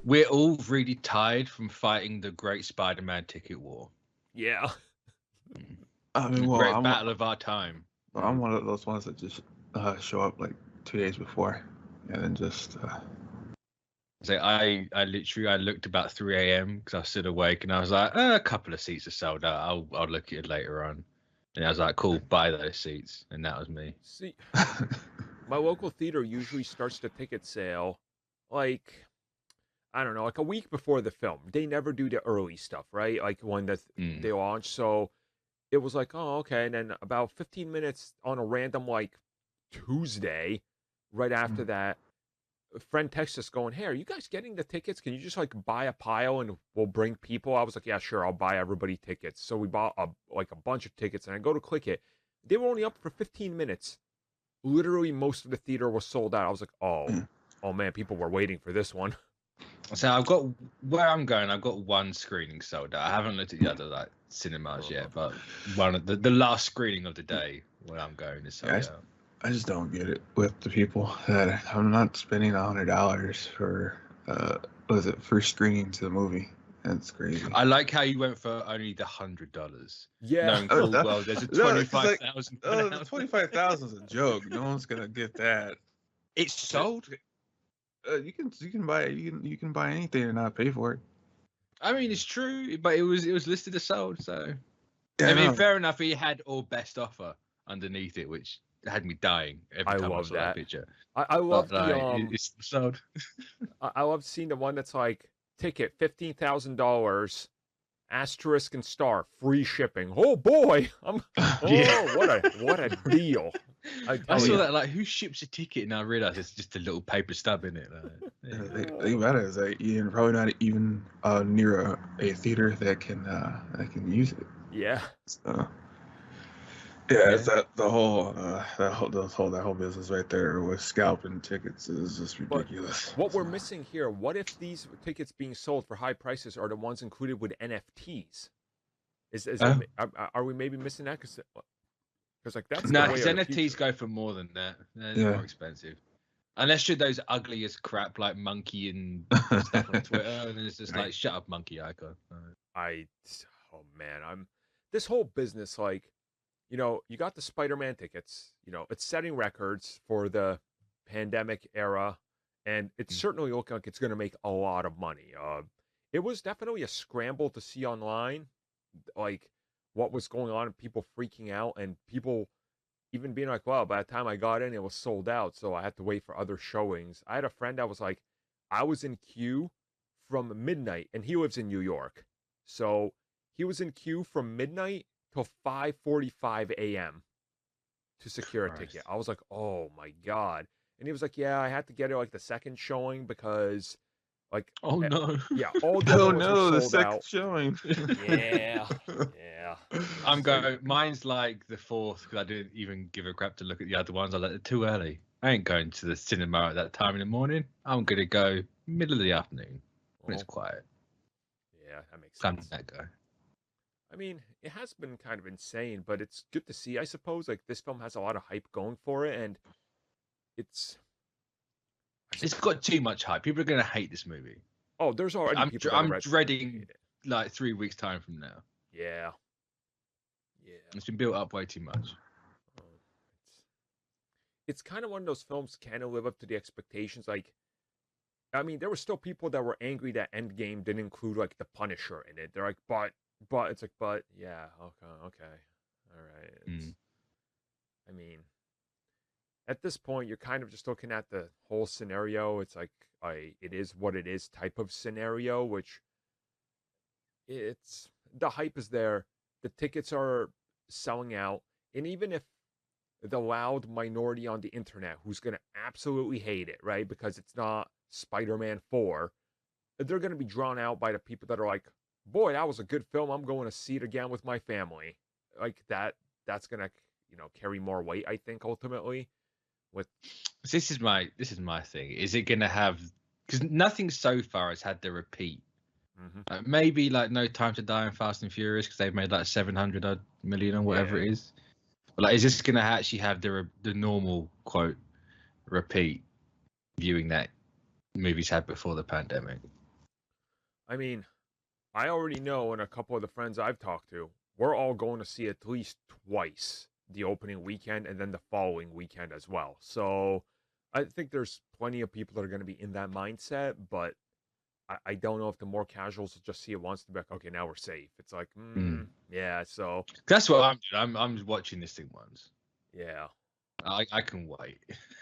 We're all really tired from fighting the great Spider-Man ticket war. Yeah. I mean, The well, great battle of our time. I'm one of those ones that just show up like 2 days before, and then just. So I looked about 3 a.m. because I was still awake, and I was like, a couple of seats are sold out. I'll look at it later on. And I was like, cool, buy those seats, and that was me. See, my local theater usually starts the ticket sale like I don't know, like a week before the film. They never do the early stuff, right? Like when they launch. So it was like, oh, okay. And then about 15 minutes on a random like Tuesday, right after that, a friend texts us going, "Hey, are you guys getting the tickets? Can you just like buy a pile and we'll bring people?" I was like, "Yeah, sure, I'll buy everybody tickets." So we bought a bunch of tickets, and I go to click it. They were only up for 15 minutes. Literally, most of the theater was sold out. I was like, oh man, people were waiting for this one. So I've got where I'm going. I've got one screening sold out. I haven't looked at the other like cinemas yet, but one of the last screening of the day where I'm going is sold out. I just don't get it with the people that I'm not spending $100 for first screening to the movie. That's crazy. I like how you went for only the $100. Yeah. Knowing full well there's a 25,000. The 25,000 is a joke. No one's gonna get that. It's sold. You can buy anything and not pay for it. I mean, it's true, but it was listed as sold. So Yeah, I mean, fair enough. He had all best offer underneath it, which had me dying every time I saw that picture. I love it's sold. I love seeing the one that's like ticket $15,000 asterisk and star free shipping. Oh boy, what a deal! I saw that like who ships a ticket, and I realized it's just a little paper stub in it. The thing about it is that you're probably not even near a theater that can use it. Yeah. So, it's that whole business right there with scalping tickets is just ridiculous. But what we're missing here, what if these tickets being sold for high prices are the ones included with NFTs? Are we maybe missing that? Because like that's because NFTs go for more than that. They're more expensive. Unless you're those ugly as crap like Monkey and stuff on Twitter, and it's just like shut up, Monkey icon. This whole business, like, you know, you got the Spider-Man tickets, you know, it's setting records for the pandemic era, and it's certainly looking like it's going to make a lot of money. It was definitely a scramble to see online, like, what was going on and people freaking out and people even being like, well, by the time I got in, it was sold out, so I had to wait for other showings. I had a friend that was like, I was in queue from midnight, and he lives in New York. So he was in queue from midnight till 5:45 a.m. to secure a ticket. I was like, oh my God. And he was like, yeah, I had to get it like the second showing because like, oh no. Yeah, all the second out. Showing. Yeah. I'm going, mine's like the fourth because I didn't even give a crap to look at the other ones. I like, too early. I ain't going to the cinema at that time in the morning. I'm going to go middle of the afternoon when it's quiet. Yeah, that makes sense. I'm that guy. I mean, it has been kind of insane, but it's good to see, I suppose. Like, this film has a lot of hype going for it, and it's got too much hype. People are going to hate this movie. Oh, there's already people I'm dreading like 3 weeks time from now. Yeah. It's been built up way too much. It's kind of one of those films kind of live up to the expectations. Like, I mean, there were still people that were angry that Endgame didn't include like the Punisher in it. They're like, but it's like, but yeah, okay, all right. I mean, at this point, you're kind of just looking at the whole scenario. It's like it is what it is type of scenario, which it's the hype is there. The tickets are selling out, and even if the loud minority on the internet who's going to absolutely hate it, right, because it's not Spider-Man 4, they're going to be drawn out by the people that are like, boy, that was a good film. I'm going to see it again with my family. Like that's going to, you know, carry more weight, I think, ultimately. This is my thing. Is it going to have, because nothing so far has had the repeat. Maybe like No Time to Die and Fast and Furious, because they've made like 700 million or whatever it is. But like, is this going to actually have the normal quote repeat viewing that movies had before the pandemic? I mean, I already know, and a couple of the friends I've talked to, we're all going to see at least twice the opening weekend and then the following weekend as well. So I think there's plenty of people that are going to be in that mindset, but I don't know if the more casuals will just see it once to be like, okay, now we're safe. It's like, yeah, so. That's what I'm doing. I'm watching this thing once. Yeah. I can wait.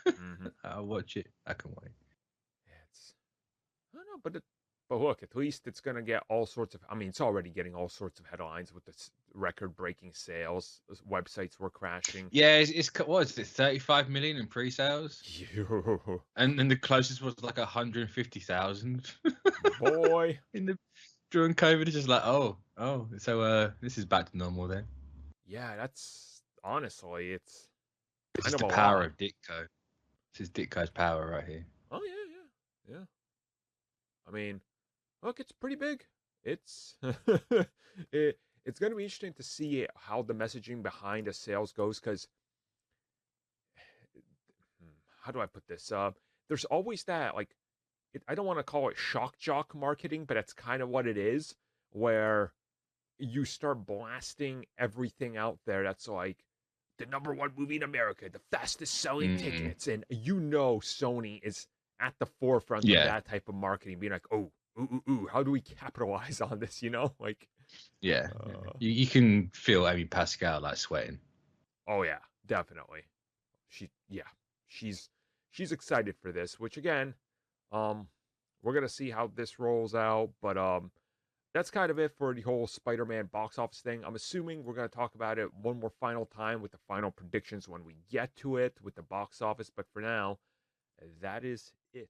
Mm-hmm. I'll watch it. I can wait. It's, I don't know, but look, at least it's going to get all sorts of, I mean, it's already getting all sorts of headlines with this record-breaking sales. Websites were crashing. Yeah, it's what is it, 35 million in pre-sales? And then the closest was like 150,000. Boy. During COVID, it's just like, oh, so this is back to normal then. Yeah, that's honestly, it's This kind is of the power of Ditko. This is Ditko's power right here. Oh yeah. I mean, look, it's pretty big. It's it's going to be interesting to see how the messaging behind the sales goes, because how do I put this? There's always that, like, I don't want to call it shock jock marketing, but that's kind of what it is, where you start blasting everything out there that's like the #1 movie in America, the fastest selling tickets, and Sony is at the forefront of that type of marketing, being like, oh, ooh, how do we capitalize on this? Like, you can feel Amy Pascal like sweating. Oh yeah, definitely. She's excited for this, which again, we're gonna see how this rolls out, but that's kind of it for the whole Spider-Man box office thing. I'm assuming we're going to talk about it one more final time with the final predictions when we get to it with the box office. But for now, that is it.